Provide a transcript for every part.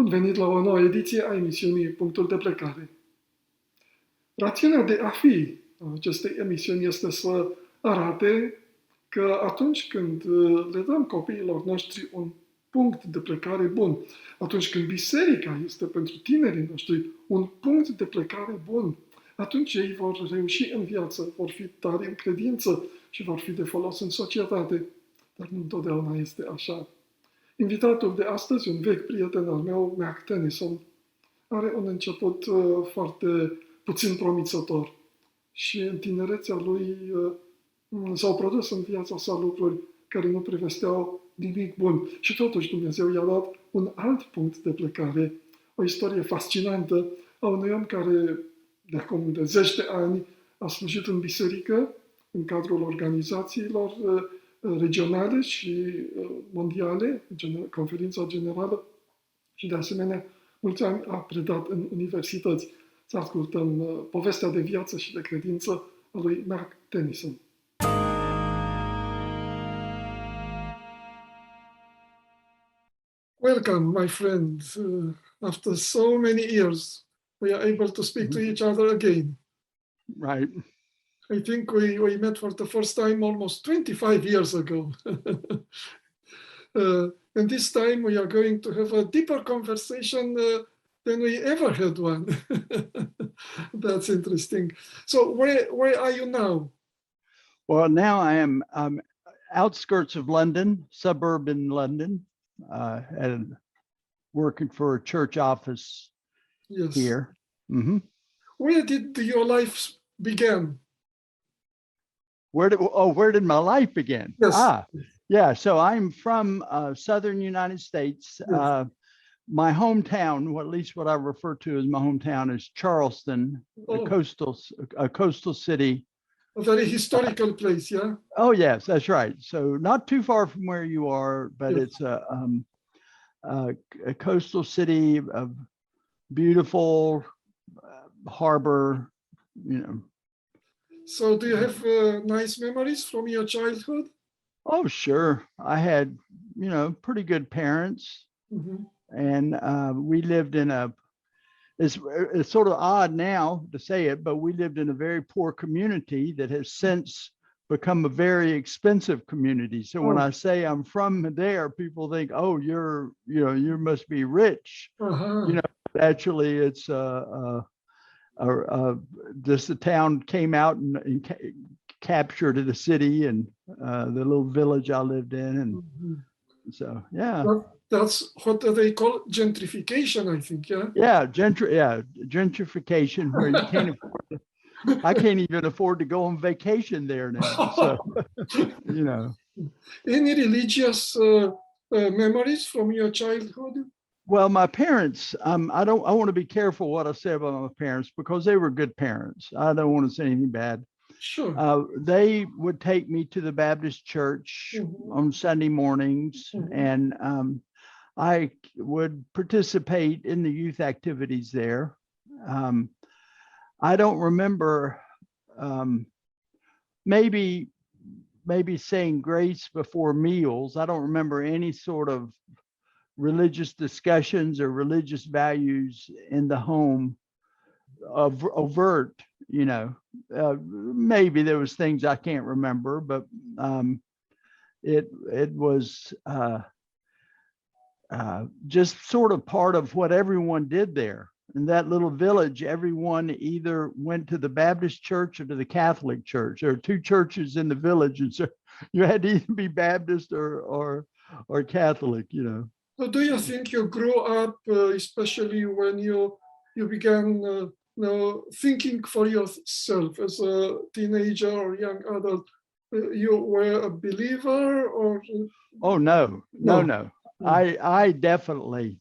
Bun venit la o nouă ediție a emisiunii Punctul de plecare. Rațiunea de a fi a acestei emisiuni este să arate că atunci când le dăm copiilor noștri un punct de plecare bun, atunci când biserica este pentru tinerii noștri un punct de plecare bun, atunci ei vor reuși în viață, vor fi tari în credință și vor fi de folos în societate. Dar nu întotdeauna este așa. Invitatul de astăzi, un vechi prieten al meu, Mack Tennyson, are un început foarte puțin promițător și în tinerețea lui s-au produs în viața sa lucruri care nu prevesteau nimic bun. Și totuși Dumnezeu i-a dat un alt punct de plecare, o istorie fascinantă a unui om care de acum de zeci de ani a slujit în biserică, în cadrul organizațiilor regionale și mondiale, conferința generală, și de asemenea mulți ani a predat în universități. Să ascultăm povestea de viață și de credință a lui Mack Tennyson. Welcome, my friend. After so many years, we are able to speak to each other again. Right. I think we met for the first time almost 25 years ago. And this time we are going to have a deeper conversation than we ever had one. That's interesting. So where are you now? Well, now I am outskirts of London, suburban London, and working for a church office here. Mm-hmm. Where did your life begin? Where did my life begin? Yes. Yeah. So I'm from southern United States. Yes. My hometown, or at least what I refer to as my hometown, is Charleston, a coastal city. A very historical place, yeah? Oh, yes, that's right. So not too far from where you are, but Yes. it's a coastal city of beautiful harbor, you know. So do you have nice memories from your childhood? Oh, sure. I had, pretty good parents. Mm-hmm. And we lived in it's sort of odd now to say it, but we lived in a very poor community that has since become a very expensive community. So when I say I'm from there, people think, oh, you must be rich. Uh-huh. Actually it's just the town came out and captured the city and the little village I lived in. And so, yeah. That's what they call gentrification, I think, yeah? Yeah, gentrification, where you can't afford I can't even afford to go on vacation there now. So, Any religious memories from your childhood? Well, my parents, I want to be careful what I say about my parents because they were good parents. I don't want to say anything bad. Sure. They would take me to the Baptist church on Sunday mornings, and I would participate in the youth activities there. I don't remember maybe saying grace before meals. I don't remember any sort of religious discussions or religious values in the home of overt, maybe there was things I can't remember, but it was just sort of part of what everyone did there. In that little village, everyone either went to the Baptist church or to the Catholic church. There are two churches in the village, and so you had to either be Baptist or Catholic, So do you think you grew up, especially when you began thinking for yourself as a teenager or young adult, you were a believer or? Oh, no. I definitely,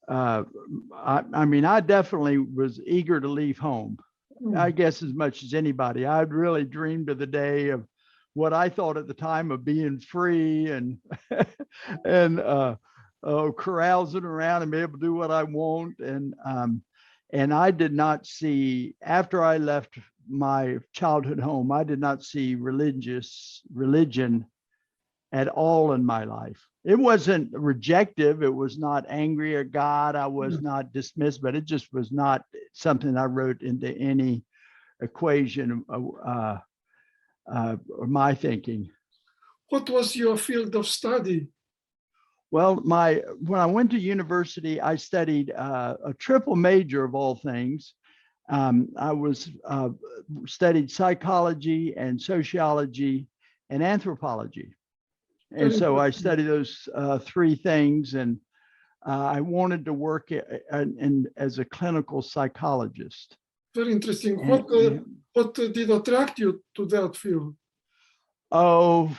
I definitely was eager to leave home. I guess as much as anybody. I'd really dreamed of the day of what I thought at the time of being free and carousing around and be able to do what I want. And I did not see, after I left my childhood home, I did not see religion at all in my life. It wasn't rejective. It was not angry at God. I Yeah. was not dismissed, but it just was not something I wrote into any equation or my thinking. What was your field of study? Well, when I went to university, I studied a triple major of all things. I was studied psychology and sociology and anthropology. And Very so I interesting. studied those three things, and I wanted to work as a clinical psychologist. Very interesting. And, What did attract you to that field? oh,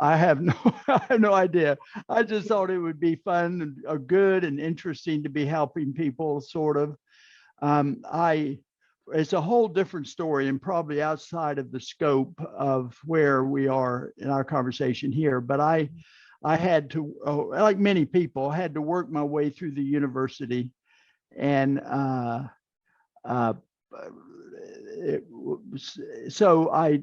I have no, I have no idea. I just thought it would be fun and good and interesting to be helping people, sort of. It's a whole different story and probably outside of the scope of where we are in our conversation here. But I had to, like many people, had to work my way through the university, and so I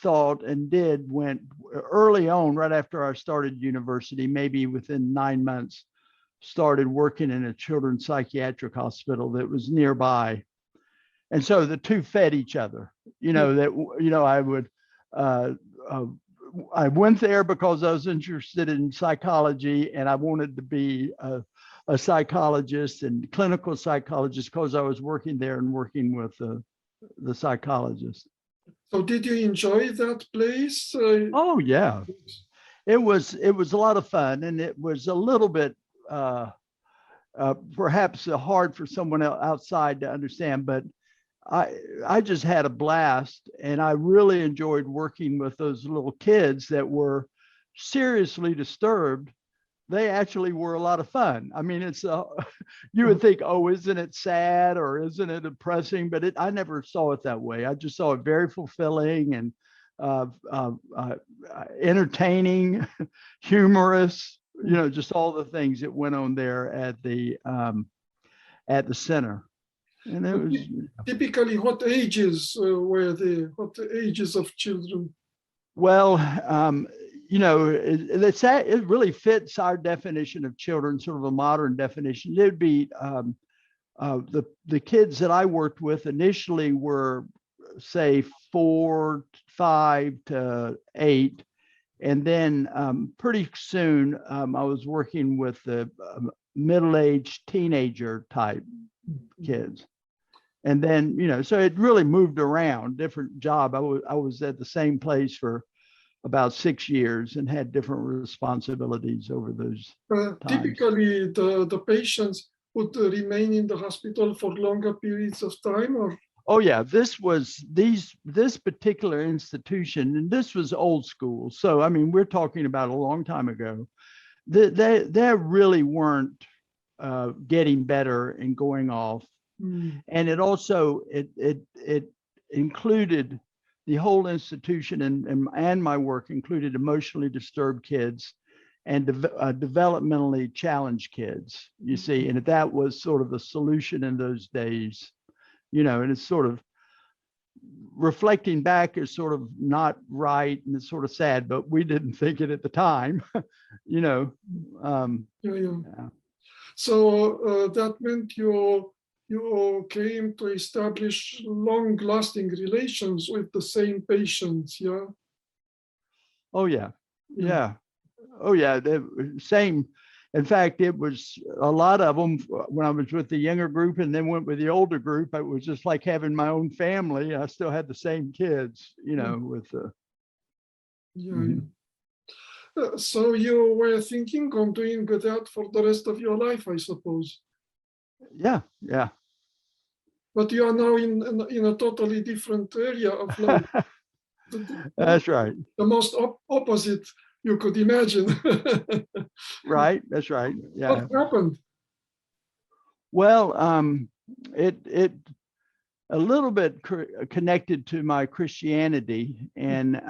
thought and went early on, right after I started university, maybe within 9 months, started working in a children's psychiatric hospital that was nearby. And so the two fed each other, I would, I went there because I was interested in psychology, and I wanted to be a psychologist and clinical psychologist because I was working there and working with the psychologist. So did you enjoy that place? Oh yeah, it was a lot of fun, and it was a little bit perhaps hard for someone outside to understand, but I just had a blast, and I really enjoyed working with those little kids that were seriously disturbed. They actually were a lot of fun. I mean, it's you would think, oh, isn't it sad or isn't it depressing? But I never saw it that way. I just saw it very fulfilling and entertaining, humorous. Just all the things that went on there at the center. And it was Typically, what ages were there? What ages of children? well, it really fits our definition of children, sort of a modern definition. It'd be the kids that I worked with initially were, say, 4, 5 to 8, and then pretty soon I was working with the middle-aged teenager type kids. And then, so it really moved around, different job. I was at the same place for about 6 years and had different responsibilities over those times. Typically, the patients would remain in the hospital for longer periods of time, or? Oh yeah, this particular institution, and this was old school. So I mean, we're talking about a long time ago. They really weren't getting better and going off. And it also it included the whole institution, and my work included emotionally disturbed kids and developmentally challenged kids, you see, and that was sort of the solution in those days, and it's sort of reflecting back is sort of not right, and it's sort of sad, but we didn't think it at the time. Yeah. So that meant you came to establish long-lasting relations with the same patients, yeah? Oh yeah, yeah. Oh yeah, the same. In fact, it was a lot of them when I was with the younger group and then went with the older group. It was just like having my own family. I still had the same kids, with So you were thinking on doing that for the rest of your life, I suppose. Yeah. But you are now in a totally different area of life. That's right. The most opposite you could imagine. Right. That's right. Yeah. What happened? Well, it a little bit connected to my Christianity, and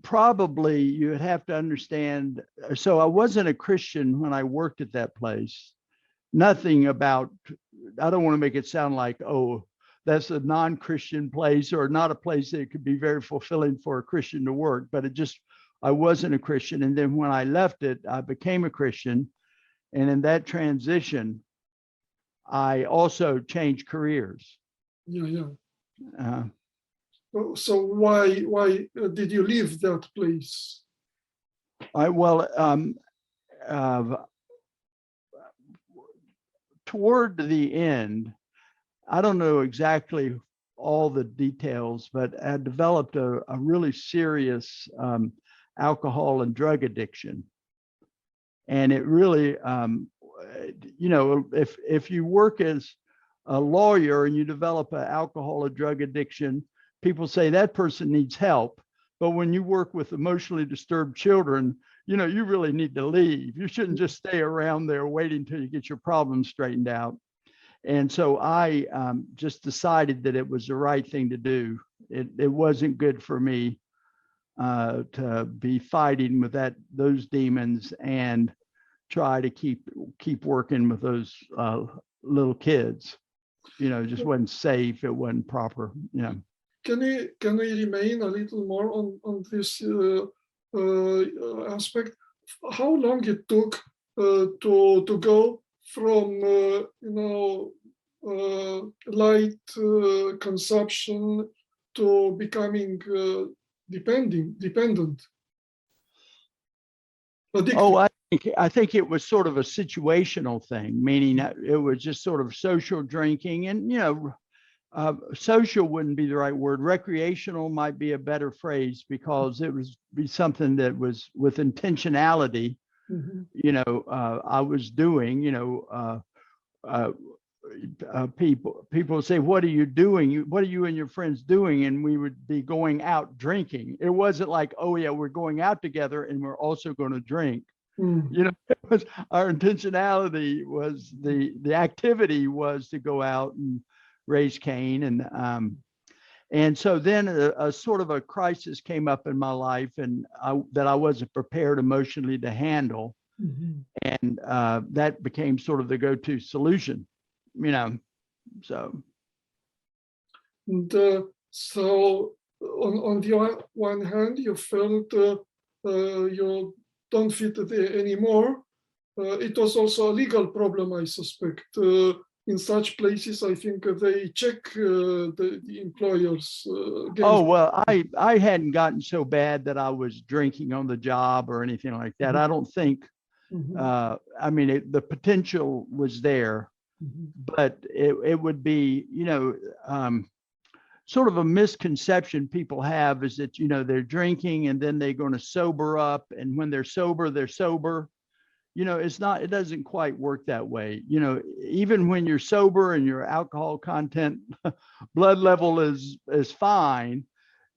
probably you would have to understand. So I wasn't a Christian when I worked at that place. Nothing about, I don't want to make it sound like, oh, that's a non-Christian place or not a place that could be very fulfilling for a Christian to work, but I wasn't a Christian. And then when I left it, I became a Christian. And in that transition, I also changed careers. Yeah. Uh, So why did you leave that place? well, uh, toward the end, I don't know exactly all the details, but I developed a really serious alcohol and drug addiction. And it really, if you work as a lawyer and you develop an alcohol or drug addiction, people say that person needs help. But when you work with emotionally disturbed children, you really need to leave. You shouldn't just stay around there waiting until you get your problems straightened out. And so I just decided that it was the right thing to do. It wasn't good for me to be fighting with those demons and try to keep working with those little kids. Just wasn't safe. It wasn't proper. Can we remain a little more on this aspect? How long it took to go from light consumption to becoming dependent, addicted? Oh, I think it was sort of a situational thing, meaning that it was just sort of social drinking, and social wouldn't be the right word. Recreational might be a better phrase, because it was be something that was with intentionality. I was doing. People say, "What are you doing? What are you and your friends doing?" And we would be going out drinking. It wasn't like, "Oh yeah, we're going out together and we're also going to drink." It was, our intentionality was the activity was to go out and raise Cain, and so then a sort of a crisis came up in my life, and that I wasn't prepared emotionally to handle, and that became sort of the go-to solution, so. And so on the one hand, you felt you don't fit there anymore. It was also a legal problem, I suspect. In such places, I think they check the employers. Oh, well, I hadn't gotten so bad that I was drinking on the job or anything like that. I don't think, I mean, the potential was there, but it would be, sort of a misconception people have is that, they're drinking and then they're going to sober up. And when they're sober, they're sober. It doesn't quite work that way. Even when you're sober and your alcohol content, blood level is fine,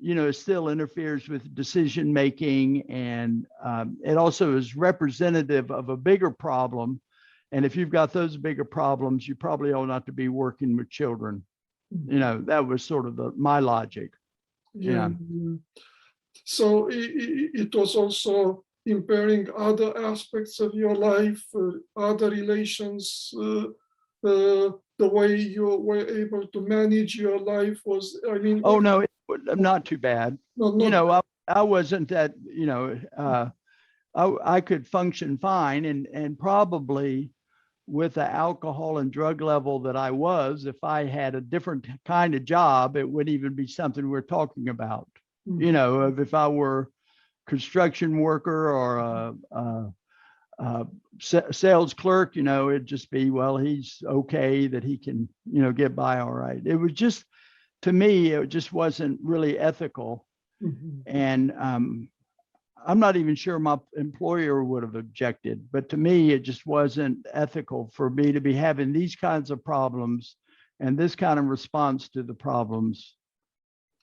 it still interferes with decision making. And it also is representative of a bigger problem. And if you've got those bigger problems, you probably ought not to be working with children. That was sort of my logic. Yeah. So it was also impairing other aspects of your life, other relations, the way you were able to manage your life was, I mean. Oh, no, not too bad. I wasn't that, I could function fine, and probably with the alcohol and drug level that I was, if I had a different kind of job, it wouldn't even be something we're talking about. If I were construction worker or a sales clerk, it'd just be, well, he's okay, that he can, get by all right. It was just, to me, it just wasn't really ethical. And I'm not even sure my employer would have objected, but to me, it just wasn't ethical for me to be having these kinds of problems and this kind of response to the problems.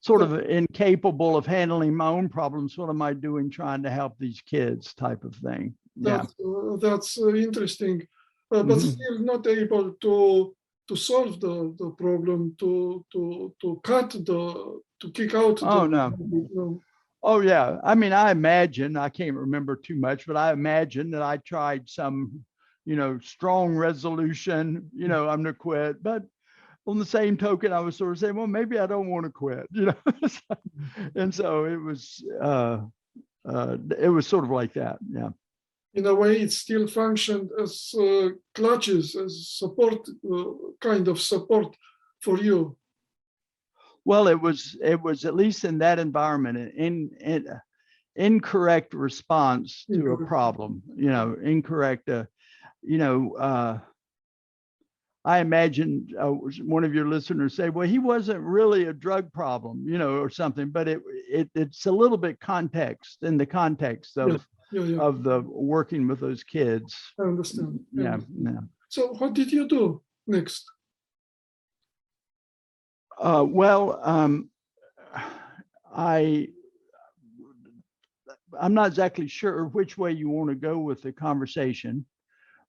Sort of incapable of handling my own problems. What am I doing trying to help these kids, type of thing? That's interesting, but still not able to solve the problem, to kick out. Oh, no. Oh, yeah. I mean, I imagine, I can't remember too much, but I imagine that I tried some, strong resolution, I'm going to quit. But on the same token, I was sort of saying, well, maybe I don't want to quit, And so it was, it was sort of like that. Yeah. In a way, it still functioned as clutches, as support, kind of support for you. Well, it was at least in that environment, an incorrect response to a problem, incorrect, I imagine one of your listeners say, well, he wasn't really a drug problem, or something, but it's a little bit context in the context of the working with those kids. I understand. Yeah. So what did you do next? I'm not exactly sure which way you want to go with the conversation,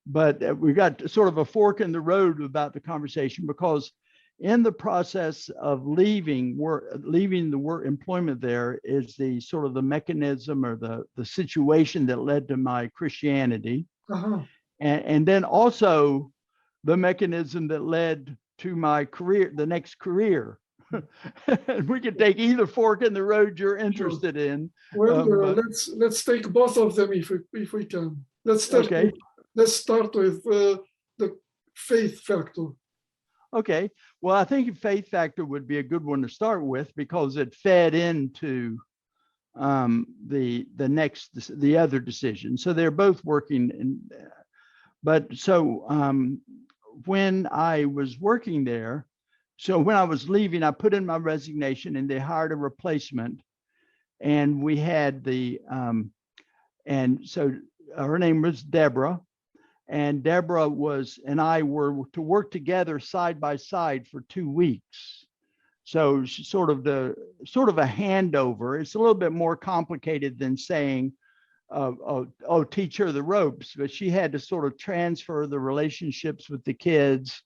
but we got sort of a fork in the road about the conversation, because in the process of leaving the work employment there is the sort of the mechanism or the situation that led to my Christianity. Uh-huh. And then also the mechanism that led to my career, the next career. We could take either fork in the road you're interested in. Well, let's take both of them if we can. Let's start with the faith factor. Okay. Well, I think faith factor would be a good one to start with, because it fed into the other decision. So they're both working but when I was working there, so when I was leaving, I put in my resignation and they hired a replacement, and we had and so her name was Deborah, and Deborah and I were to work together side by side for 2 weeks. So she's sort of a handover. It's a little bit more complicated than saying, teach her the ropes, but she had to sort of transfer the relationships with the kids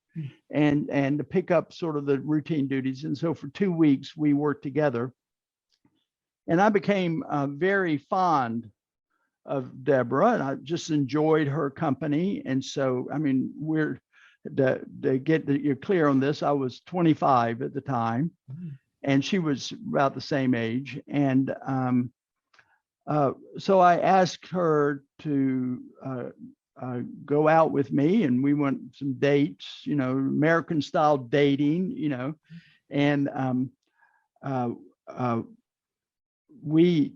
and to pick up sort of the routine duties. And so for 2 weeks we worked together, and I became very fond of Deborah, and I just enjoyed her company. And so, I mean, you're clear on this, I was 25 at the time, and she was about the same age. And so I asked her to go out with me, and we went some dates, American style dating, and we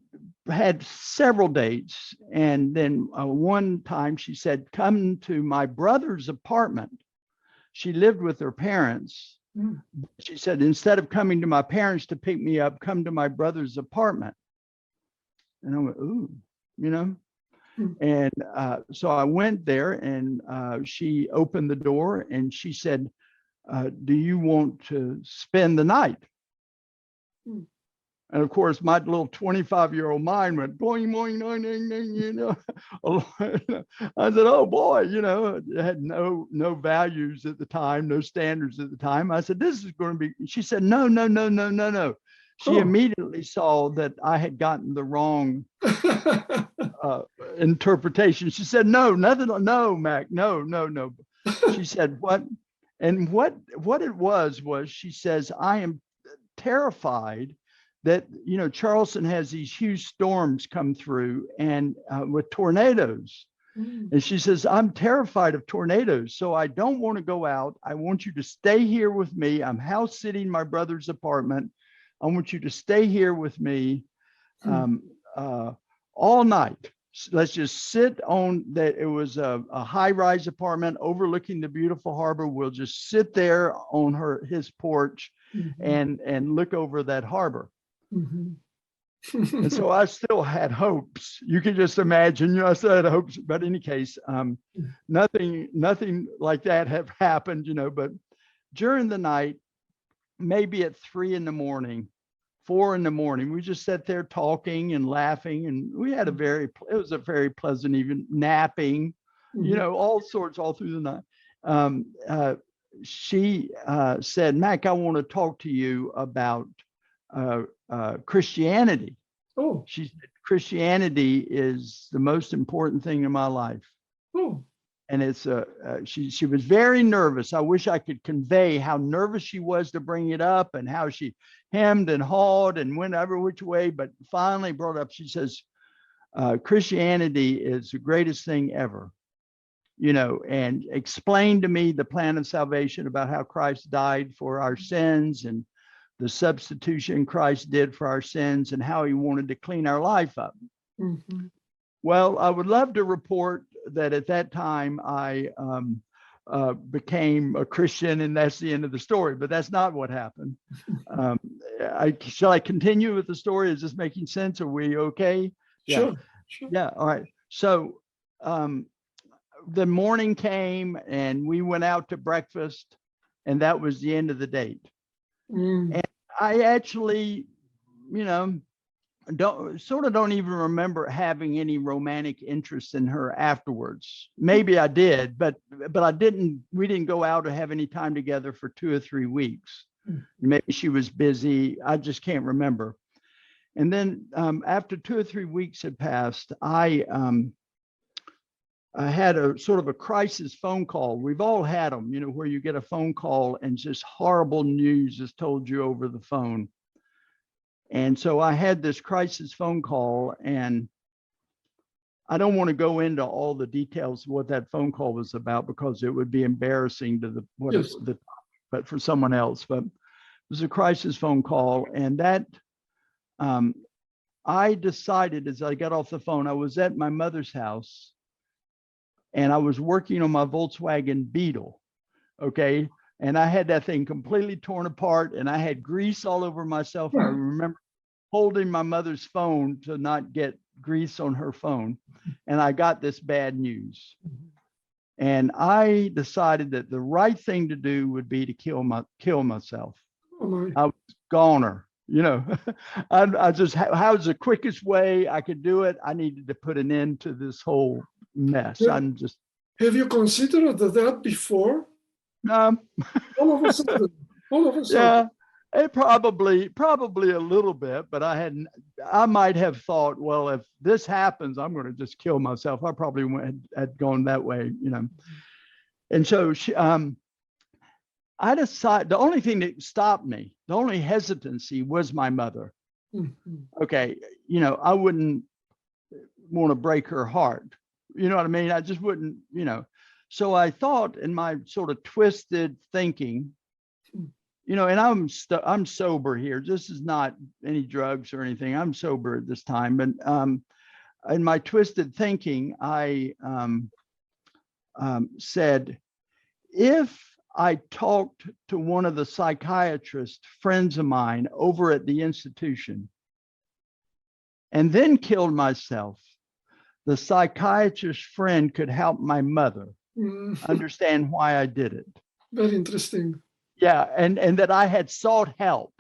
had several dates. And then one time she said, come to my brother's apartment. She lived with her parents. She said, instead of coming to my parents to pick me up, come to my brother's apartment. And I went, ooh, And so I went there, and she opened the door and she said, do you want to spend the night? And of course, my little 25-year-old mind went boing, boing, boing, boing, I said, oh boy, it had no values at the time, no standards at the time. I said, this is going to be, she said, no. She immediately saw that I had gotten the wrong interpretation. She said, no, Mac, no. She said, what? And what it was she says, I am terrified that, Charleston has these huge storms come through, and with tornadoes. And she says, I'm terrified of tornadoes, so I don't want to go out. I want you to stay here with me. I'm house sitting my brother's apartment. I want you to stay here with me all night. Let's just sit on that. It was a high-rise apartment overlooking the beautiful harbor. We'll just sit there on his porch and look over that harbor. And so I still had hopes. You can just imagine, I still had hopes. But in any case, nothing like that have happened, but during the night, maybe at 3 in the morning, 4 in the morning, we just sat there talking and laughing, and we had it was a very pleasant evening, napping, all sorts all through the night. She said, Mac, I want to talk to you about Christianity. Oh. She said, Christianity is the most important thing in my life. Oh. And it's she was very nervous. I wish I could convey how nervous she was to bring it up, and how she hemmed and hawed and went every which way, but finally brought up, she says, Christianity is the greatest thing ever, you know, and explained to me the plan of salvation about how Christ died for our sins and the substitution Christ did for our sins and how he wanted to clean our life up. Mm-hmm. Well, I would love to report that at that time I became a Christian and that's the end of the story, but that's not what happened. Shall I continue with the story? Is this making sense? Are we okay? Sure, sure. Yeah. All right. So the morning came and we went out to breakfast, and that was the end of the date. Mm. And I actually, you know, don't even remember having any romantic interest in her afterwards. Maybe I did, but we didn't go out or have any time together for 2 or 3 weeks. Maybe she was busy. I just can't remember. And then after 2 or 3 weeks had passed, I had a sort of a crisis phone call. We've all had them, you know, where you get a phone call and just horrible news is told you over the phone. And so I had this crisis phone call, and I don't want to go into all the details of what that phone call was about because it would be embarrassing to but for someone else. But it was a crisis phone call, and that I decided as I got off the phone, I was at my mother's house, and I was working on my Volkswagen Beetle. Okay. And I had that thing completely torn apart, and I had grease all over myself. I remember holding my mother's phone to not get grease on her phone. And I got this bad news. And I decided that the right thing to do would be to kill myself. Oh, I was goner, you know. I just, how's the quickest way I could do it? I needed to put an end to this whole mess. Yeah. Have you considered that before? All of a sudden. Yeah, it probably a little bit, but I might have thought, well, if this happens, I'm going to just kill myself. I probably had gone that way, you know. And so I decided the only thing that stopped me, the only hesitancy was my mother. Mm-hmm. Okay, you know, I wouldn't want to break her heart. You know what I mean? I just wouldn't, you know. So I thought in my sort of twisted thinking, you know, and I'm sober here. This is not any drugs or anything. I'm sober at this time. But in my twisted thinking, I said, if I talked to one of the psychiatrist friends of mine over at the institution and then killed myself, the psychiatrist friend could help my mother understand why I did it. Very interesting. Yeah, and that I had sought help.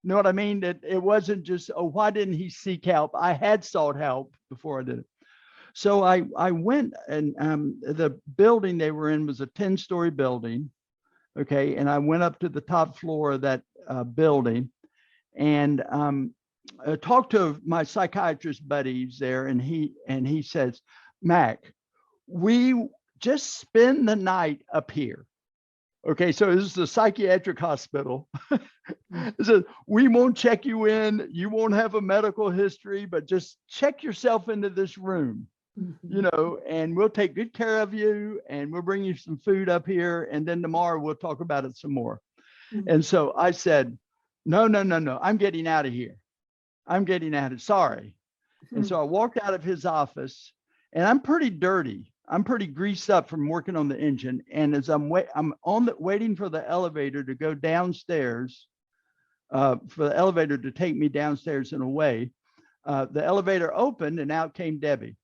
You know what I mean? That it wasn't just, oh, why didn't he seek help? I had sought help before I did it. So I went, and the building they were in was a 10-story building. Okay, and I went up to the top floor of that building, and talked to my psychiatrist buddies there, and he says, Mac, we just spend the night up here. Okay, so this is a psychiatric hospital. So we won't check you in. You won't have a medical history, but just check yourself into this room, you know, and we'll take good care of you, and we'll bring you some food up here. And then tomorrow we'll talk about it some more. And so I said, no, I'm getting out of here. I'm getting out of, sorry. And so I walked out of his office, and I'm pretty dirty. I'm pretty greased up from working on the engine. And as I'm waiting for the elevator to go downstairs, for the elevator to take me downstairs and away, the elevator opened and out came Debbie.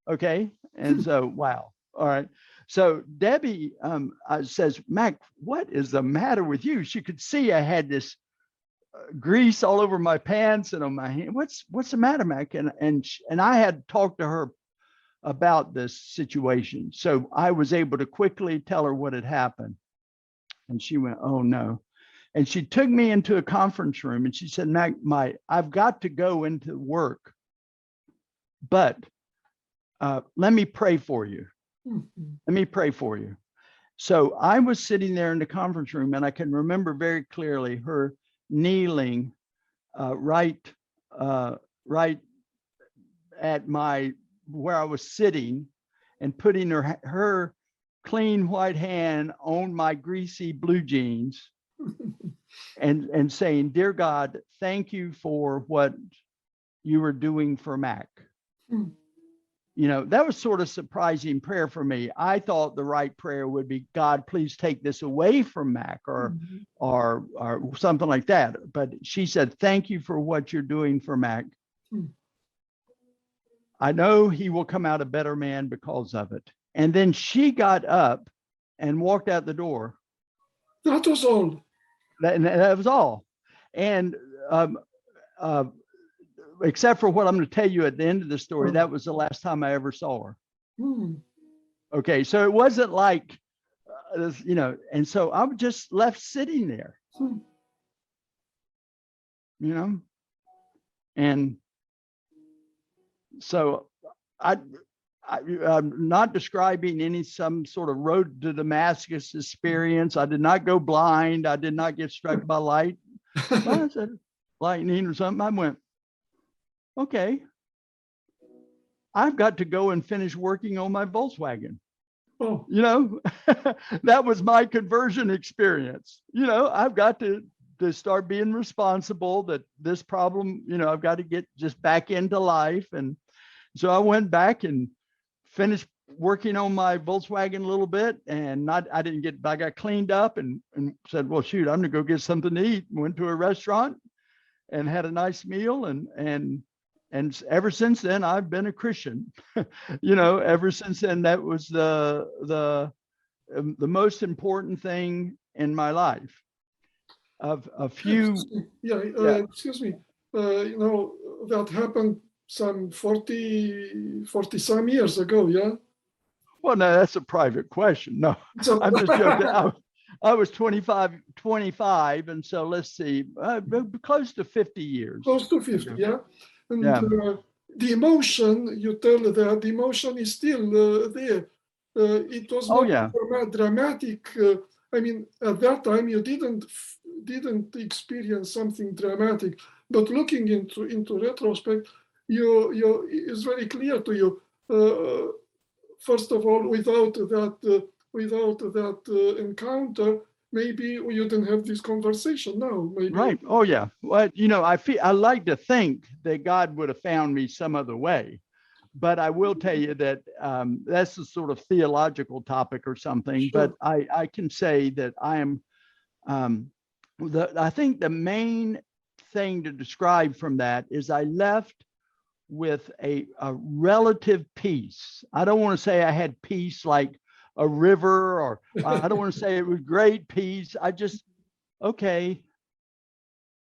Okay. And so, wow. All right. So Debbie says, Mac, what is the matter with you? She could see I had this grease all over my pants and on my hand. What's the matter, Mac? And I had talked to her about this situation. So I was able to quickly tell her what had happened. And she went, oh no. And she took me into a conference room, and she said, Mac, I've got to go into work, but let me pray for you. Let me pray for you. So I was sitting there in the conference room, and I can remember very clearly her kneeling right at where I was sitting and putting her clean white hand on my greasy blue jeans and saying, "Dear God, thank you for what you were doing for Mac." You know, that was sort of surprising prayer for me. I thought the right prayer would be, "God, please take this away from Mac," or something like that. But she said, "Thank you for what you're doing for Mac. I know he will come out a better man because of it." And then she got up and walked out the door. That was all. That was all. And except for what I'm going to tell you at the end of the story, that was the last time I ever saw her. Okay, so it wasn't like, you know, and so I'm just left sitting there, you know, and so I'm not describing some sort of road to Damascus experience. I did not go blind. I did not get struck by lightning or something. I went, okay, I've got to go and finish working on my Volkswagen. Oh. You know, that was my conversion experience. You know, I've got to start being responsible, that this problem, you know, I've got to get just back into life. And so I went back and finished working on my Volkswagen a little bit, and I got cleaned up and said, well, shoot, I'm gonna go get something to eat. Went to a restaurant and had a nice meal, and ever since then I've been a Christian. You know, ever since then, that was the most important thing in my life. A few, excuse me, you know, that happened some 40 some years ago, yeah? Well, no, that's a private question. No, I'm just joking. I was 25, and so let's see, close to 50 years. Close to 50, yeah? And yeah. The emotion, you tell that the emotion is still there. It was not dramatic. I mean, at that time, you didn't experience something dramatic, but looking into retrospect, it's very clear to you. First of all, without that encounter, maybe you didn't have this conversation now. Maybe. Right. Oh yeah. Well, you know, I like to think that God would have found me some other way, but I will tell you that that's a sort of theological topic or something. Sure. But I can say that I am. I think the main thing to describe from that is I left with a relative peace. I don't want to say I had peace like a river, or I don't want to say it was great peace. I just, okay,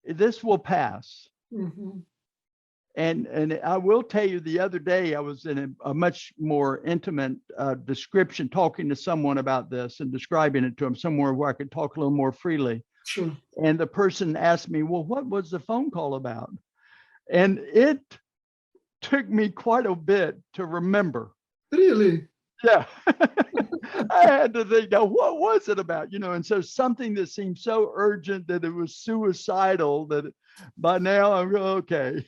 this will pass. And I will tell you, the other day I was in a much more intimate description, talking to someone about this and describing it to them somewhere where I could talk a little more freely. Sure. And the person asked me, well, what was the phone call about? And it took me quite a bit to remember. Really? Yeah. I had to think, now, what was it about? You know, and so something that seemed so urgent that it was suicidal, that by now I'm going, okay.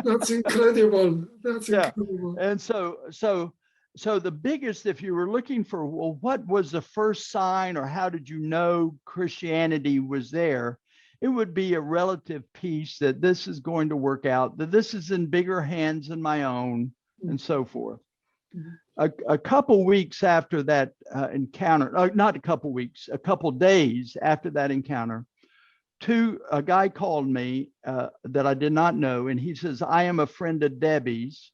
That's incredible. That's incredible. And so the biggest, if you were looking for, well, what was the first sign, or how did you know Christianity was there? It would be a relative peace that this is going to work out, that this is in bigger hands than my own, and so forth. A couple weeks after that encounter, not a couple weeks, a couple days after that encounter, a guy called me that I did not know, and he says, I am a friend of Debbie's.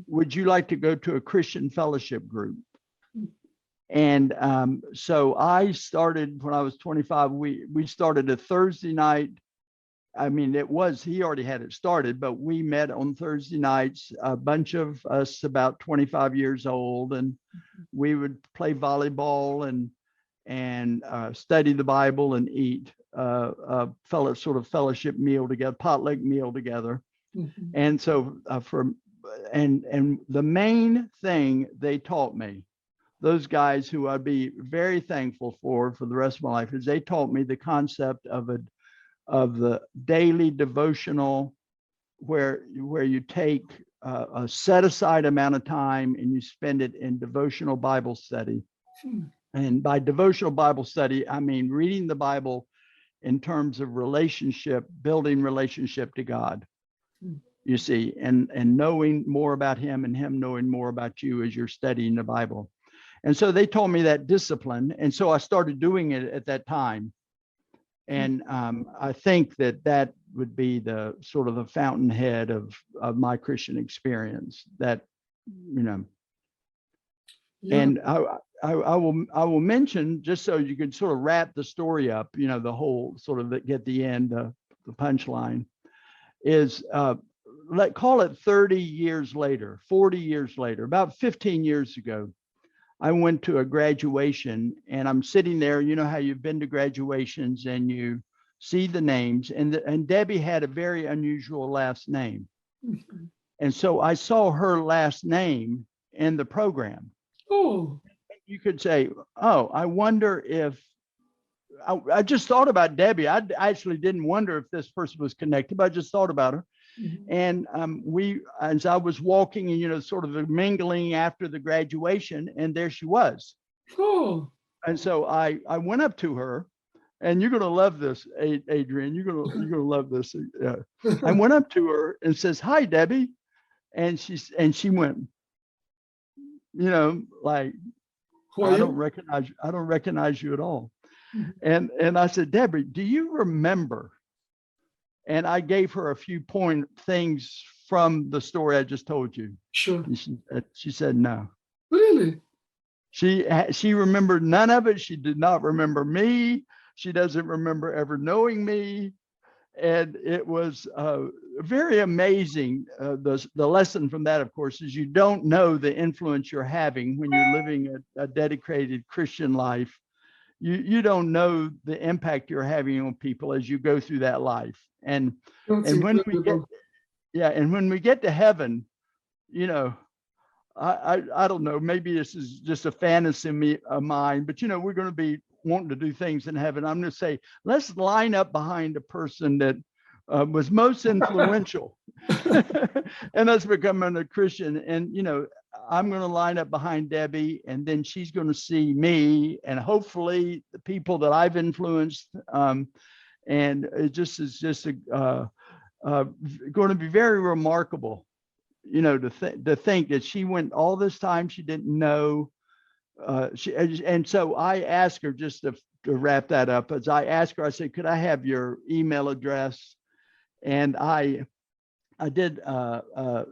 Would you like to go to a Christian fellowship group? And so I started when I was 25. We started a Thursday night. I mean, he already had it started, but we met on Thursday nights, a bunch of us about 25 years old, and we would play volleyball and study the Bible and eat a sort of fellowship meal together, potluck meal together. And so and the main thing they taught me, those guys who I'd be very thankful for the rest of my life, is they taught me the concept of the daily devotional, where you take a set aside amount of time and you spend it in devotional Bible study. And by devotional Bible study, I mean reading the Bible in terms of relationship, building relationship to God, you see, and knowing more about him and him knowing more about you as you're studying the Bible. And so they told me that discipline. And so I started doing it at that time. And I think that would be the sort of the fountainhead of my Christian experience, that, you know. Yeah. And I will mention, just so you can sort of wrap the story up, you know, the whole sort of get the end, the punchline is, call it 30 years later, 40 years later, about 15 years ago, I went to a graduation and I'm sitting there. You know how you've been to graduations and you see the names, and Debbie had a very unusual last name. Mm-hmm. And so I saw her last name in the program. Oh, you could say, oh, I wonder if, I just thought about Debbie. I actually didn't wonder if this person was connected, but I just thought about her. Mm-hmm. And as I was walking and, you know, sort of mingling after the graduation, and there she was. Oh. And so I went up to her, and you're going to love this, Adrian. You're going to love this. I went up to her and says, "Hi, Debbie," and she went, you know, like, I don't recognize you at all. Mm-hmm. And I said, "Debbie, do you remember?" And I gave her a few things from the story I just told you. Sure. And she said no. Really? She remembered none of it. She did not remember me. She doesn't remember ever knowing me. And it was very amazing. The lesson from that, of course, is you don't know the influence you're having when you're living a dedicated Christian life. You don't know the impact you're having on people as you go through that life. And when we get to heaven, you know, I don't know, maybe this is just a fantasy of mine, but, you know, we're going to be wanting to do things in heaven. I'm going to say, let's line up behind a person that was most influential and us becoming a Christian. And, you know, I'm going to line up behind Debbie, and then she's going to see me and hopefully the people that I've influenced. And it just is just going to be very remarkable, you know, to think that she went all this time she didn't know. And so I asked her, just to wrap that up, as I asked her, I said, "Could I have your email address?" And I did a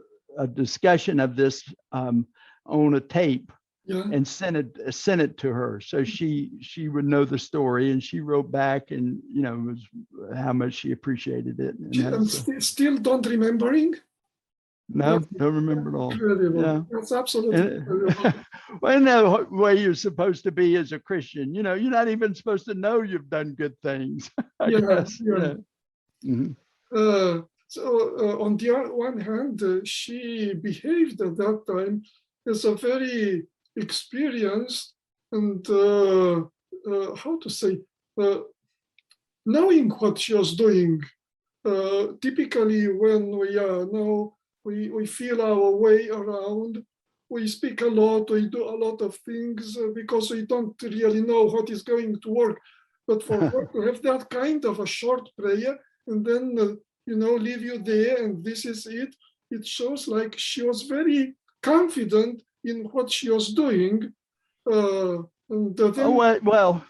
discussion of this on a tape. Yeah. And sent it to her, so she would know the story. And she wrote back, and, you know, was how much she appreciated it. And still don't remembering? No, don't remember at all. Incredible. Yeah. That's absolutely incredible. Well, in that way you're supposed to be as a Christian. You know, you're not even supposed to know you've done good things, I guess. Yeah. Mm-hmm. So on the one hand, she behaved at that time as a very experienced and how to say, knowing what she was doing. Typically, when we are now, we feel our way around. We speak a lot. We do a lot of things because we don't really know what is going to work. But for her to have that kind of a short prayer and then you know, leave you there, and this is it. It shows like she was very confident in what she was doing. Well,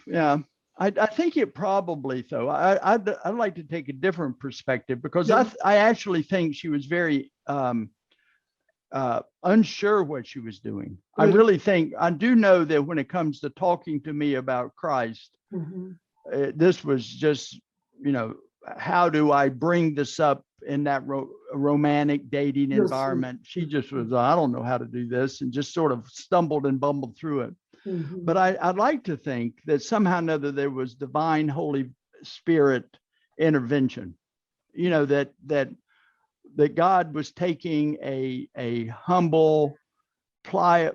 yeah. I think it probably, though. I'd like to take a different perspective, because yeah. I actually think she was very unsure what she was doing. Really? I really think, I do know that when it comes to talking to me about Christ, mm-hmm. This was just, you know, how do I bring this up in that romantic dating environment? She just was, I don't know how to do this, and just sort of stumbled and bumbled through it. Mm-hmm. But I'd like to think that somehow or another there was divine Holy Spirit intervention, you know, that God was taking a humble, a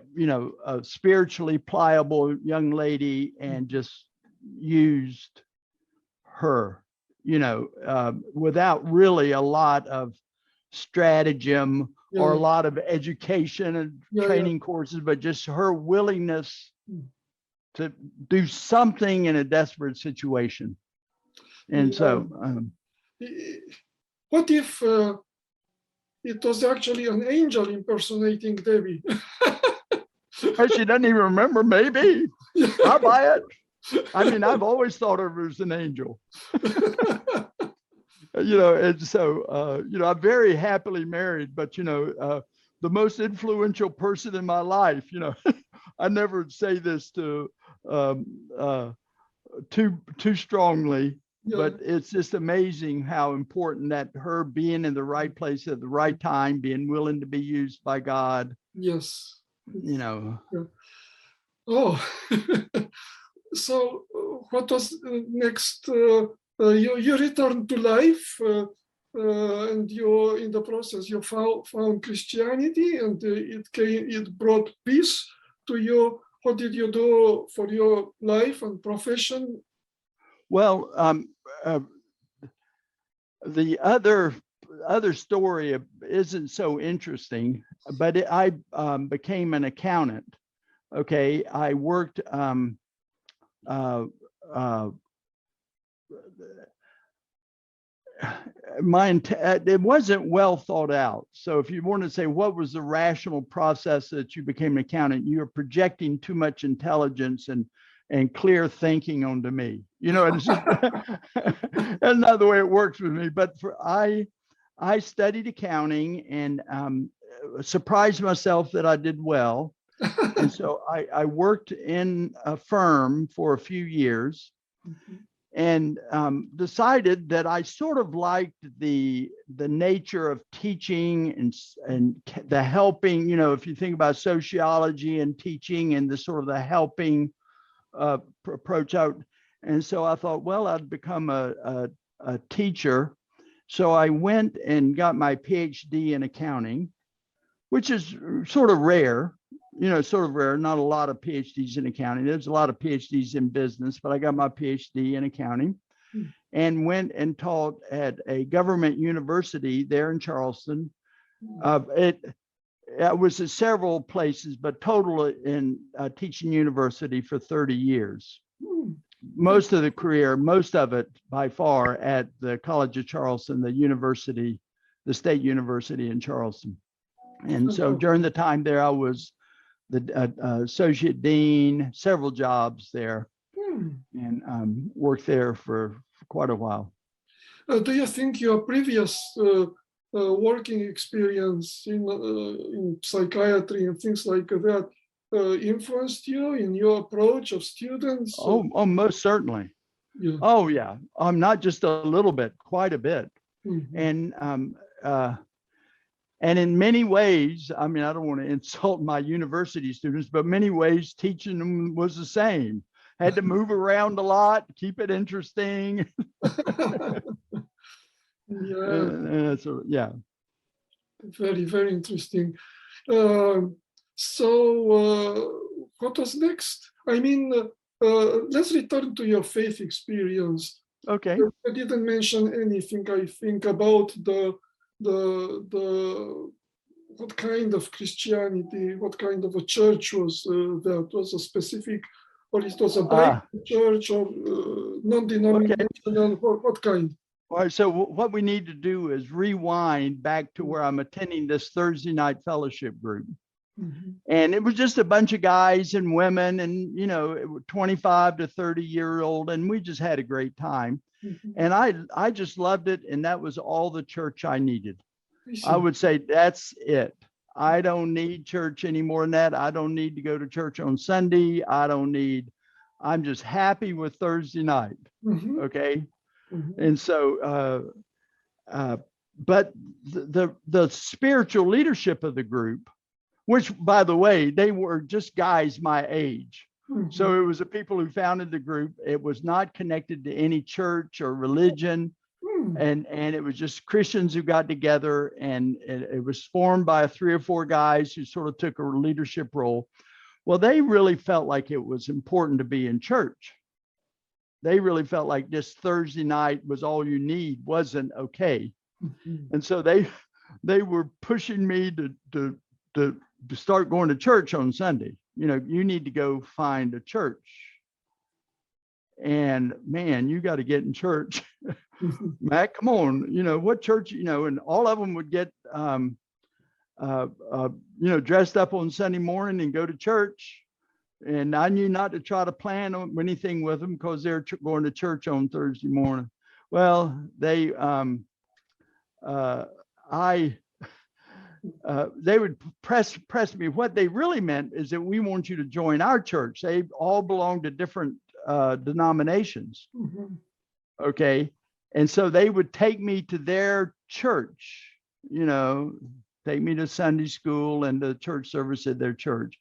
spiritually pliable young lady and just used her, you know, without really a lot of stratagem or a yeah, lot of education and yeah, yeah. training courses, but just her willingness Mm. to do something in a desperate situation. And Yeah. so, I- What if it was actually an angel impersonating Debbie? she doesn't even remember, maybe. I'll buy it. I mean, I've always thought of her as an angel. And so, I'm very happily married, but, the most influential person in my life, I never say this to um, too strongly, Yeah, but it's just amazing how important that her being in the right place at the right time, being willing to be used by God, yes. you know. Yeah. Oh, so what was next? You returned to life, and you, in the process, you found Christianity, and it brought peace to you. What did you do for your life and profession? Well, uh, the other story isn't so interesting, but I became an accountant. Okay, I worked uh, uh, it wasn't well thought out. So if you want to say what was the rational process that you became an accountant, you're projecting too much intelligence and clear thinking onto me. It's just that's not the way it works with me. But I studied accounting and surprised myself that I did well. And so I worked in a firm for a few years and decided that I sort of liked the nature of teaching and the helping. If you think about sociology and teaching and the sort of the helping approach out, and so I thought, well, I'd become a teacher. So I went and got my PhD in accounting, which is sort of rare. Sort of rare. Not a lot of PhDs in accounting. There's a lot of PhDs in business, but I got my PhD in accounting and went and taught at a government university there in Charleston. It was at several places, but total in teaching university for 30 years. Most of the career, most of it by far at the College of Charleston, the state university in Charleston. And so during the time there, I was the associate dean, several jobs there, and worked there for quite a while. Do you think your previous working experience in psychiatry and things like that influenced you in your approach of students? Oh, most certainly. Yeah. Oh, yeah. Not just a little bit, quite a bit. Mm-hmm. And in many ways, I mean, I don't want to insult my university students, but many ways teaching them was the same. Had to move around a lot, keep it interesting. Yeah. So, yeah. Very, very interesting. So, what was next? I mean, let's return to your faith experience. Okay. I didn't mention anything, I think, about the what kind of Christianity, what kind of a church was that? Was a specific, or it was a break church or non-denominational? Okay. What kind? All right, so what we need to do is rewind back to where I'm attending this Thursday night fellowship group. And it was just a bunch of guys and women and, 25 to 30-year-old, and we just had a great time. And I just loved it. And that was all the church I needed. I would say that's it. I don't need church any more than that. I don't need to go to church on Sunday. I'm just happy with Thursday night. Okay. And so, but the spiritual leadership of the group, which, by the way, they were just guys my age. So it was the people who founded the group. It was not connected to any church or religion. And it was just Christians who got together, and it was formed by 3 or 4 guys who sort of took a leadership role. Well, they really felt like it was important to be in church. They really felt like just Thursday night was all you need wasn't okay. And so they were pushing me to start going to church on Sunday. You know, you need to go find a church. And man, you got to get in church. Matt, come on, you know, what church, you know, and all of them would get, you know, dressed up on Sunday morning and go to church. And I knew not to try to plan anything with them because they're going to church on Thursday morning. Well, they would press me. What they really meant is that we want you to join our church. They all belong to different denominations. Okay. And so they would take me to their church, you know, take me to Sunday school and the church service at their church.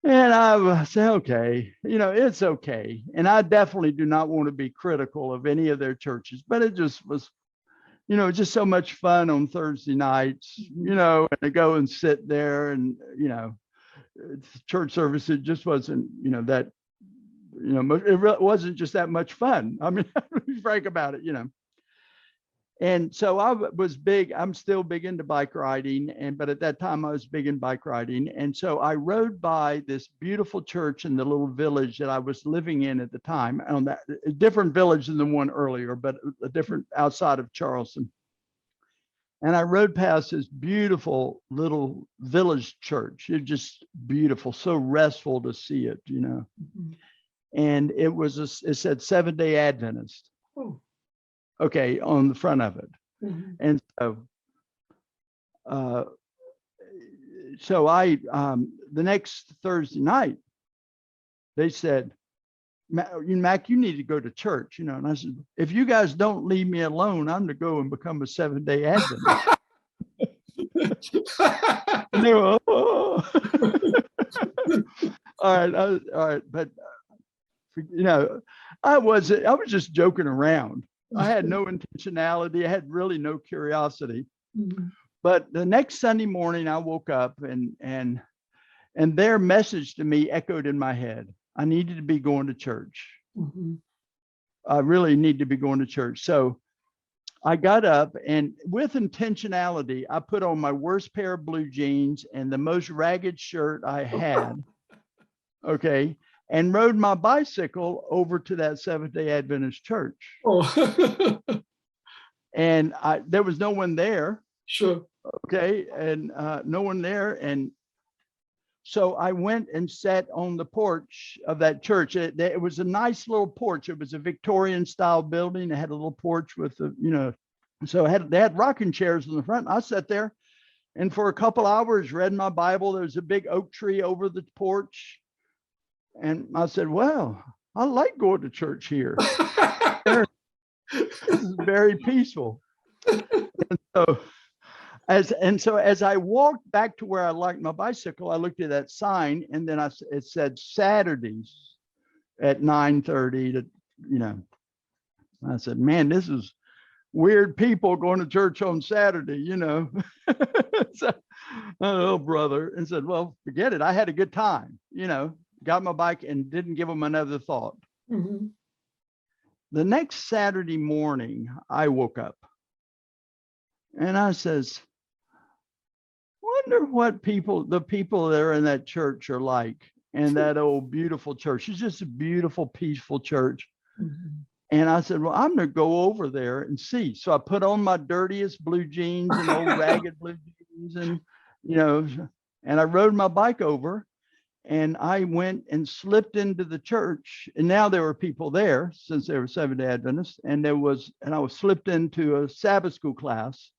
And I would say, okay, you know, it's okay. And I definitely do not want to be critical of any of their churches, but it just was, you know, just so much fun on Thursday nights, you know, and to go and sit there and, you know, church service, it just wasn't, you know, that, you know, it wasn't just that much fun. I mean, be frank about it, you know. And so I was big, I'm still big into bike riding. But at that time I was big in bike riding. And so I rode by this beautiful church in the little village that I was living in at the time, on that a different village than the one earlier, but a different outside of Charleston. And I rode past this beautiful little village church. It's just beautiful, so restful to see it, you know. And it said Seventh-day Adventist. Okay, on the front of it. And so I the next Thursday night, they said, Mac, you need to go to church, you know. And I said, if you guys don't leave me alone, I'm to go and become a Seventh-day Adventist. And they were, oh. All right, but you know, I was just joking around. I had no intentionality. I had really no curiosity. But the next Sunday morning, I woke up and their message to me echoed in my head. I needed to be going to church. I really need to be going to church. So I got up and with intentionality, I put on my worst pair of blue jeans and the most ragged shirt I had. Okay. And rode my bicycle over to that Seventh-day Adventist church. And there was no one there. Sure. Okay. And no one there. And so I went and sat on the porch of that church. It was a nice little porch. It was a Victorian style building. It had a little porch with the, you know, so they had rocking chairs in the front. I sat there and for a couple hours read my Bible. There was a big oak tree over the porch. And I said, well, I like going to church here. This is very peaceful. And so as I walked back to where I liked my bicycle, I looked at that sign and then it said Saturdays at 9:30 to, you know, I said, man, this is weird people going to church on Saturday, you know. So, oh, brother, and said, well, forget it. I had a good time, you know. Got my bike and didn't give them another thought. The next Saturday morning, I woke up and I says, wonder what the people that are in that church are like. And that old beautiful church. It's just a beautiful, peaceful church. And I said, well, I'm going to go over there and see. So I put on my dirtiest blue jeans and old ragged blue jeans and, you know, and I rode my bike over. And I went and slipped into the church, and now there were people there since they were Seventh-day Adventists, and I was slipped into a Sabbath school class,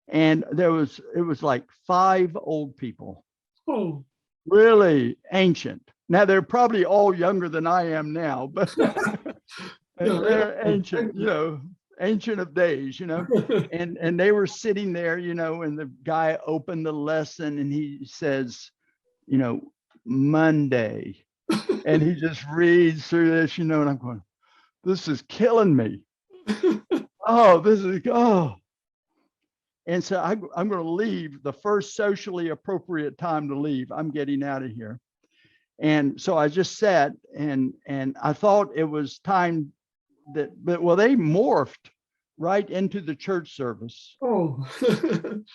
and it was like 5 old people, really ancient. Now they're probably all younger than I am now, but they're ancient, you know, ancient of days, you know, and they were sitting there, you know, and the guy opened the lesson and he says, you know, Monday. And he just reads through this, you know, and I'm going, this is killing me. And so I'm going to leave the first socially appropriate time to leave. I'm getting out of here. And so I just sat and I thought it was time but they morphed right into the church service. Oh.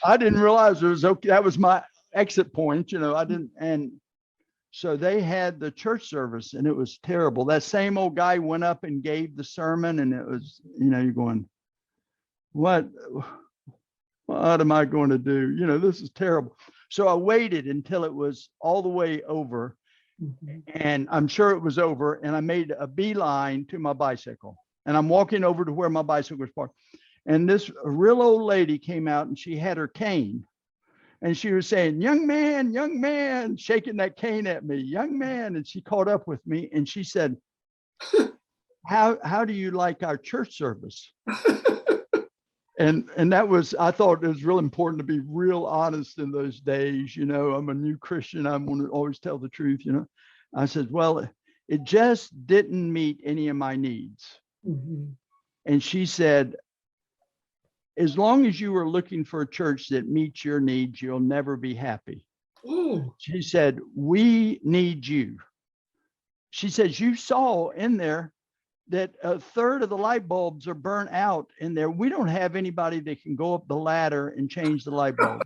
I didn't realize it was okay. That was my exit point, you know, I didn't. And so they had the church service and it was terrible. That same old guy went up and gave the sermon and it was, you know, you're going, what am I going to do? You know, this is terrible. So I waited until it was all the way over. Mhm. And I'm sure it was over. And I made a beeline to my bicycle. And I'm walking over to where my bicycle was parked. And this real old lady came out and she had her cane. And she was saying, young man, shaking that cane at me, young man. And she caught up with me and she said, how do you like our church service? And that was, I thought it was real important to be real honest in those days. You know, I'm a new Christian. I want to always tell the truth, you know. I said, well, it just didn't meet any of my needs. Mhm. And she said, as long as you are looking for a church that meets your needs, you'll never be happy. Oh. She said, we need you. She says, you saw in there that a third of the light bulbs are burnt out in there. We don't have anybody that can go up the ladder and change the light bulb.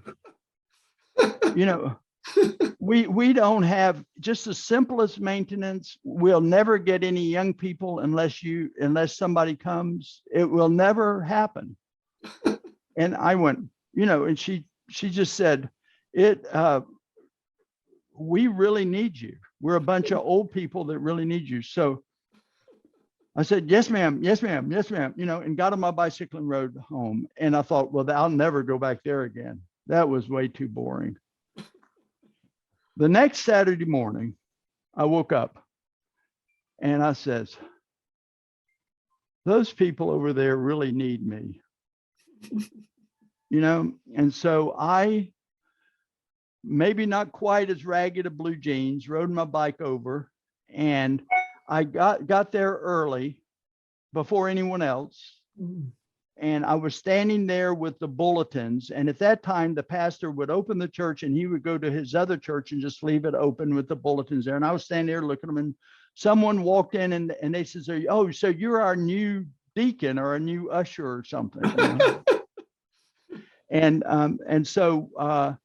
You know, we don't have just the simplest maintenance. We'll never get any young people unless somebody comes. It will never happen. And I went, you know, and she just said, we really need you. We're a bunch of old people that really need you. So I said, yes, ma'am, yes, ma'am, yes, ma'am, you know, and got on my bicycle and rode home. And I thought, well, I'll never go back there again. That was way too boring. The next Saturday morning, I woke up and I says, those people over there really need me, you know? And so I, maybe not quite as ragged of blue jeans, rode my bike over and I got there early before anyone else. Mhm. And I was standing there with the bulletins. And at that time, the pastor would open the church and he would go to his other church and just leave it open with the bulletins there. And I was standing there looking at them and someone walked in and they said, oh, so you're our new deacon or a new usher or something. You know? And so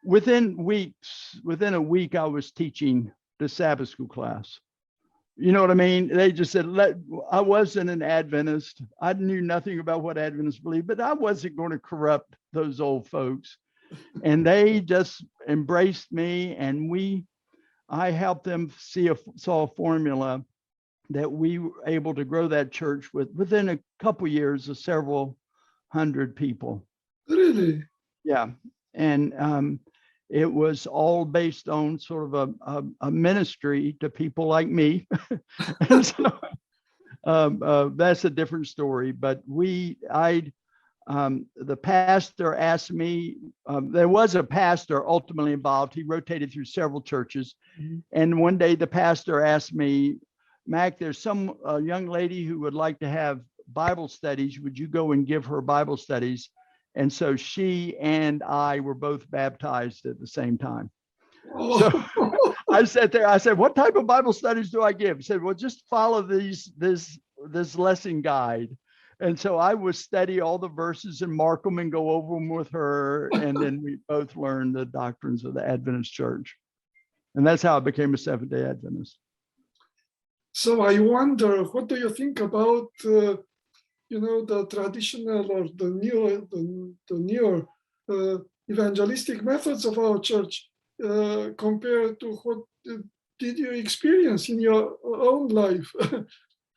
within a week, I was teaching the Sabbath school class. You know what I mean? They just said, I wasn't an Adventist. I knew nothing about what Adventists believe, but I wasn't going to corrupt those old folks. And they just embraced me. And I helped them saw a formula that we were able to grow that church within a couple of years of several hundred people. Really? Yeah. And it was all based on sort of a ministry to people like me. And so that's a different story. But the pastor asked me, there was a pastor ultimately involved. He rotated through several churches. Mhm. And one day the pastor asked me, Mack, there's some young lady who would like to have Bible studies. Would you go and give her Bible studies? And so she and I were both baptized at the same time. So Oh. I sat there, I said, what type of Bible studies do I give? He said, well, just follow this lesson guide. And so I would study all the verses and mark them and go over them with her. And then we both learned the doctrines of the Adventist church. And that's how I became a Seventh-day Adventist. So I wonder, what do you think about the traditional or the newer evangelistic methods of our church compared to what did you experience in your own life?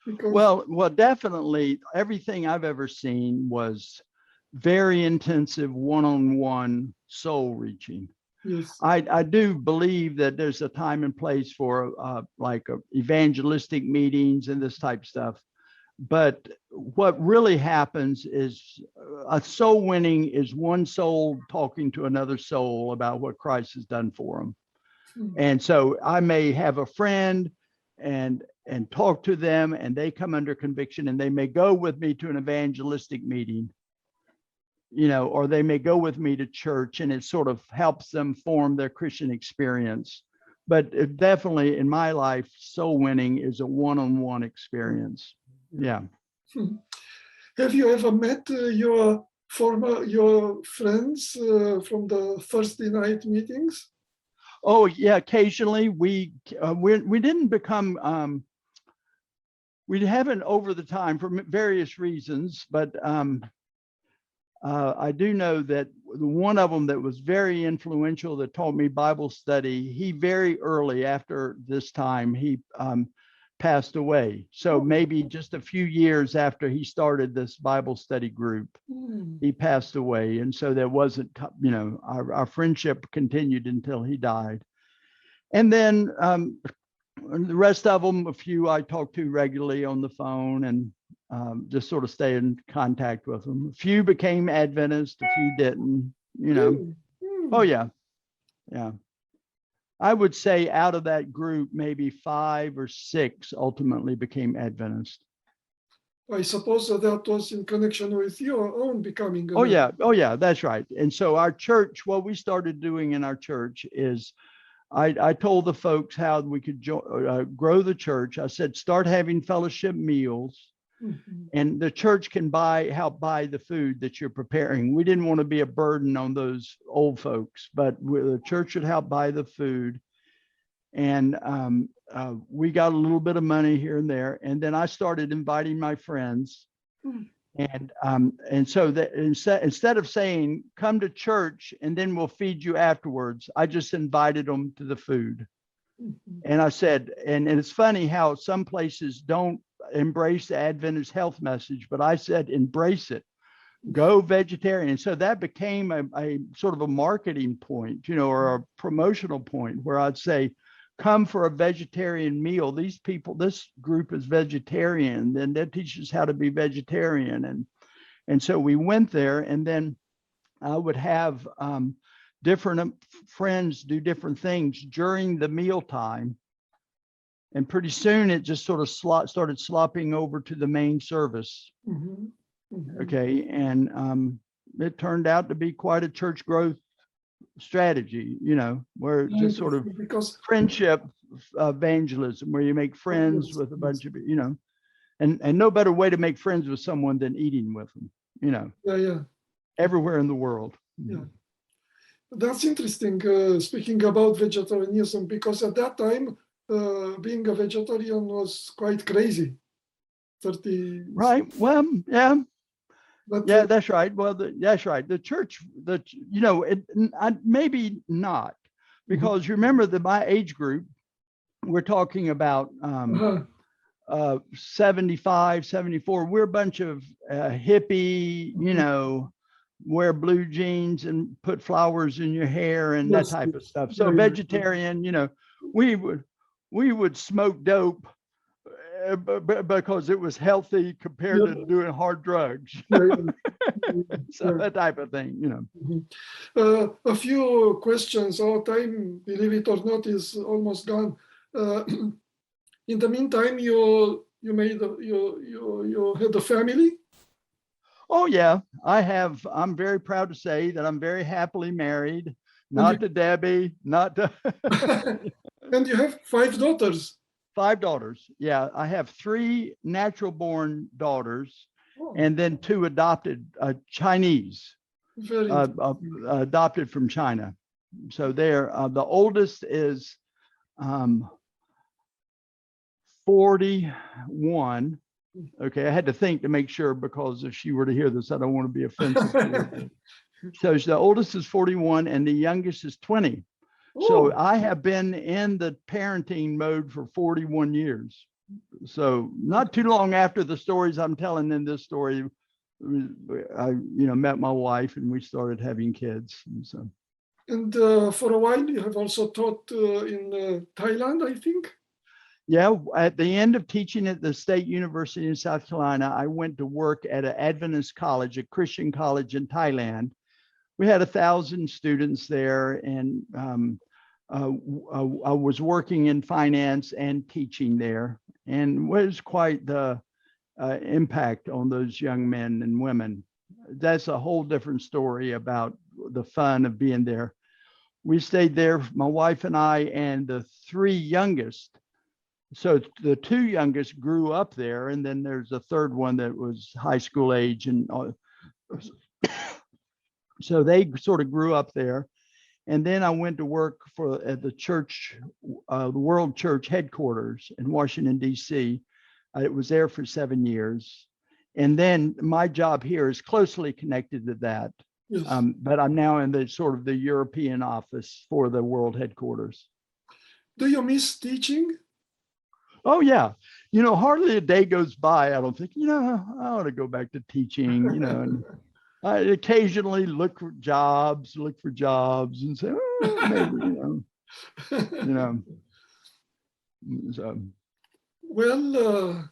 Because Well, definitely everything I've ever seen was very intensive one-on-one soul reaching. yes, I do believe that there's a time and place for evangelistic meetings and this type of stuff. But what really happens is a soul winning is one soul talking to another soul about what Christ has done for them. And so I may have a friend and talk to them and they come under conviction and they may go with me to an evangelistic meeting, you know, or they may go with me to church and it sort of helps them form their Christian experience. But it definitely in my life, soul winning is a one-on-one experience. Yeah. Have you ever met your friends from the Thursday night meetings? Oh yeah, occasionally we didn't become we haven't over the time for various reasons, but I do know that one of them that was very influential that taught me Bible study, he very early after this time, he passed away. So maybe just a few years after he started this Bible study group, he passed away. And so there wasn't, our friendship continued until he died. And then the rest of them, a few I talk to regularly on the phone and just sort of stay in contact with them. A few became Adventist, a few didn't, Oh yeah, yeah. I would say out of that group, maybe 5 or 6 ultimately became Adventist. I suppose that was in connection with your own becoming. Oh yeah, that's right. And so our church, what we started doing in our church is I told the folks how we could grow the church. I said, start having fellowship meals, and the church can help buy the food that you're preparing. We didn't want to be a burden on those old folks, but the church should help buy the food. And we got a little bit of money here and there. And then I started inviting my friends. And so that instead of saying, come to church and then we'll feed you afterwards, I just invited them to the food. And I said, and it's funny how some places don't embrace the Adventist health message, but I said, embrace it, go vegetarian. So that became a sort of a marketing point, or a promotional point where I'd say, come for a vegetarian meal. These people, this group is vegetarian, then that teaches how to be vegetarian. And so we went there, and then I would have different friends do different things during the mealtime. And pretty soon it just sort of started slopping over to the main service. Okay. And it turned out to be quite a church growth strategy, where just sort of friendship evangelism, where you make friends with a bunch of, and no better way to make friends with someone than eating with them, everywhere in the world. Yeah, that's interesting. Speaking about vegetarianism, because at that time, being a vegetarian was quite crazy. 30. Right. Well, yeah. But, yeah, that's right. Well, that's right. The church, maybe not, because you remember that my age group, we're talking about 75, 74. We're a bunch of hippie, wear blue jeans and put flowers in your hair and that type of stuff. So vegetarian, we would smoke dope because it was healthy compared to doing hard drugs. So that type of thing, A few questions. Our time, believe it or not, is almost gone. In the meantime, you had a family. Oh yeah, I'm very proud to say that I'm very happily married. Not to Debbie, not to. And you have 5 daughters. 5 daughters. Yeah, I have 3 natural born daughters, and then 2 adopted Chinese, adopted from China. So they're the oldest is 41. Okay, I had to think to make sure, because if she were to hear this, I don't want to be offensive to her. So the oldest is 41 and the youngest is 20. So I have been in the parenting mode for 41 years. So not too long after the stories I'm telling in this story, I met my wife and we started having kids. And for a while you have also taught in Thailand, I think. Yeah, at the end of teaching at the State University in South Carolina, I went to work at an Adventist college, a Christian college in Thailand. We had 1,000 students there, and I was working in finance and teaching there, and was quite the impact on those young men and women. That's a whole different story about the fun of being there. We stayed there, my wife and I, and the 3 youngest So the two youngest grew up there, and then there's a third one that was high school age, and so they sort of grew up there. And then I went to work at the church, the World Church headquarters in Washington, D.C. I was there for 7 years. And then my job here is closely connected to that. Yes. But I'm now in the sort of the European office for the world headquarters. Do you miss teaching? Oh, yeah. You know, hardly a day goes by. I don't think, I ought to go back to teaching, and I occasionally look for jobs and say, oh, maybe, so. Well,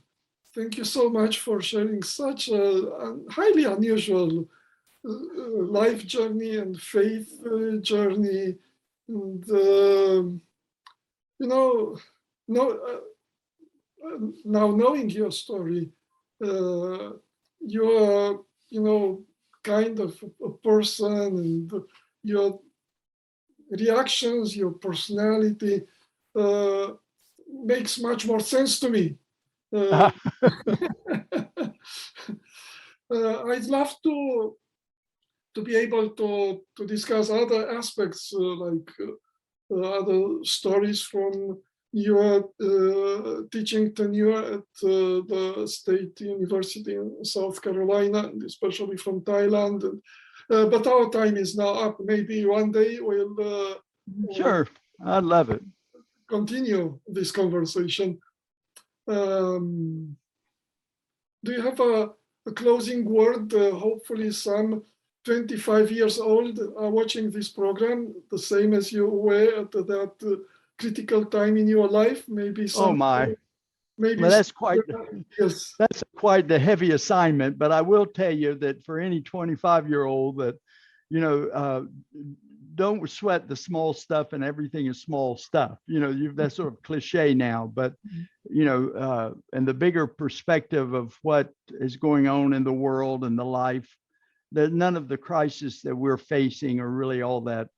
thank you so much for sharing such a highly unusual life journey and faith journey. And, now knowing your story, you are, kind of a person, and your reactions, your personality makes much more sense to me. I'd love to be able to discuss other aspects, like other stories from your teaching tenure at the State University in South Carolina, and especially from Thailand. But our time is now up. Maybe one day we'll Sure, I'd love it. Continue this conversation. Do you have a closing word? Hopefully some 25 years old are watching this program, the same as you were at that critical time in your life. Maybe some. Oh my! Maybe. Well, that's quite. Yes. That's quite the heavy assignment. But I will tell you that for any 25-year-old, that don't sweat the small stuff, and everything is small stuff. That's sort of cliche now, but and the bigger perspective of what is going on in the world and the life, that none of the crises that we're facing are really all that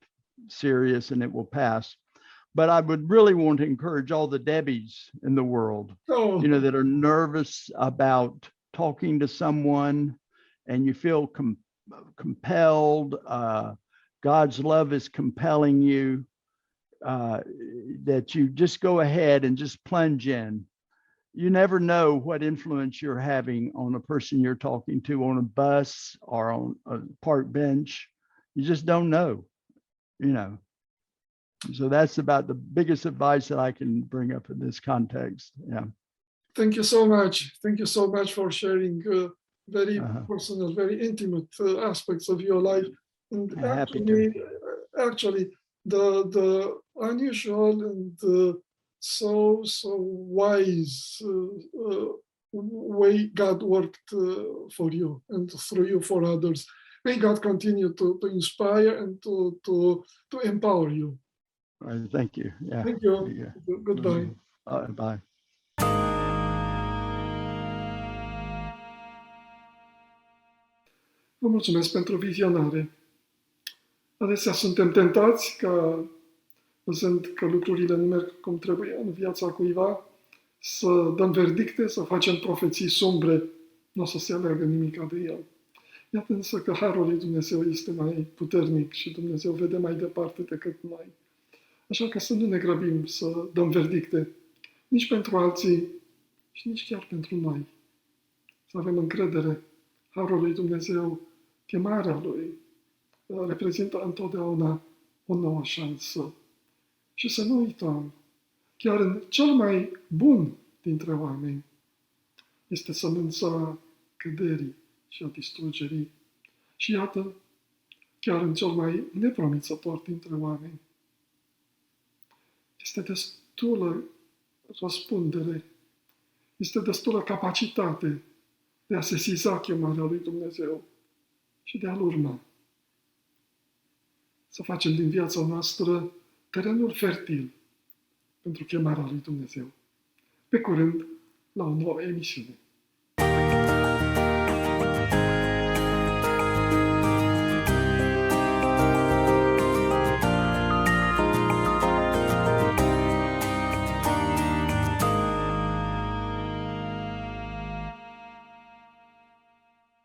serious, and it will pass. But I would really want to encourage all the Debbies in the world, that are nervous about talking to someone, and you feel compelled. God's love is compelling you, that you just go ahead and just plunge in. You never know what influence you're having on a person you're talking to on a bus or on a park bench. You just don't know, So that's about the biggest advice that I can bring up in this context. Yeah. Thank you so much. Thank you so much for sharing very personal, very intimate aspects of your life. And actually, the unusual and so wise way God worked for you and through you for others. May God continue to inspire and to empower you. Thank you. Yeah. Thank you. Goodbye. Bye. Vă mulțumesc pentru vizionare. Adesea suntem tentați ca, văzând că lucrurile nu merg cum trebuie în viața cuiva, să dăm verdicte, să facem profeții sumbre, nu o să se aleagă nimica de el. Iată însă că harul lui Dumnezeu este mai puternic și Dumnezeu vede mai departe decât noi. Așa că să nu ne grăbim să dăm verdicte, nici pentru alții și nici chiar pentru noi. Să avem încredere. Harul lui Dumnezeu, chemarea lui, reprezintă întotdeauna o nouă șansă. Și să nu uităm, chiar în cel mai bun dintre oameni, este sămânța căderii și a distrugerii. Și iată, chiar în cel mai nepromițător dintre oameni, este destulă răspundere, este destulă capacitate de a sesiza chemarea lui Dumnezeu și de a-L urma. Să facem din viața noastră terenul fertil pentru chemarea lui Dumnezeu. Pe curând, la o nouă emisiune.